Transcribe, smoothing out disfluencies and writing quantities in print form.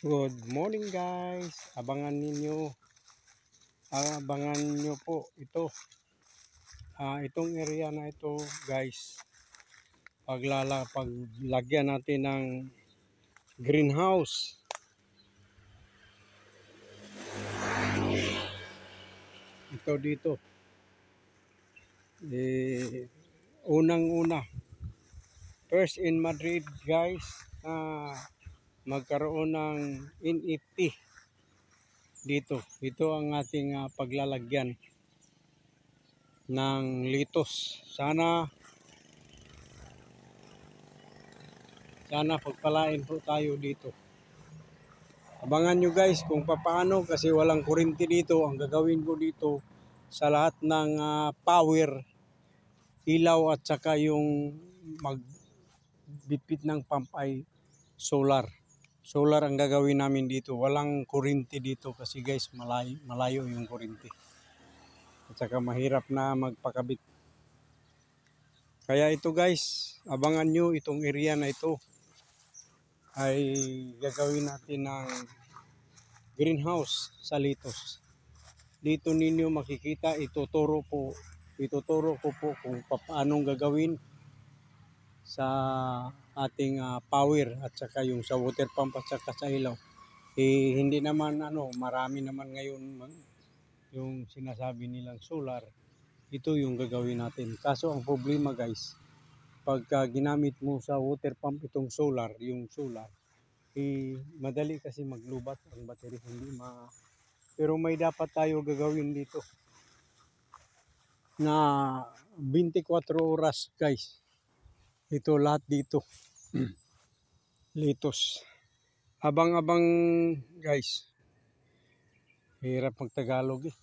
Good morning guys. Abangan nyo po ito. Itong area na ito guys. Paglagyan natin ng greenhouse. Ito dito. Unang-una. First in Madrid guys. Magkaroon ng NFT dito. Ito ang ating paglalagyan ng litos. Sana pagpalain po tayo dito. Abangan nyo guys kung paano, kasi walang kuryente dito. Ang gagawin ko dito sa lahat ng power, ilaw at saka yung magbitbit ng pump ay solar. Solar ang gagawin namin dito. Walang kuryente dito kasi guys malayo yung kuryente. At saka mahirap na magpakabit. Kaya ito guys, abangan nyo itong area na ito ay gagawin natin ng greenhouse sa litos. Dito ninyo makikita, ituturo ko po kung paano gagawin sa ating power at saka yung sa water pump at saka sa ilaw. Hindi naman marami naman ngayon yung sinasabi nilang solar. Ito yung gagawin natin. Kaso ang problema guys, pagka ginamit mo sa water pump itong solar, madali kasi maglubat ang battery, pero may dapat tayo gagawin dito na 24 oras guys. Ito lahat dito. Litos. Abang-abang guys. Hirap mag-Tagalog eh.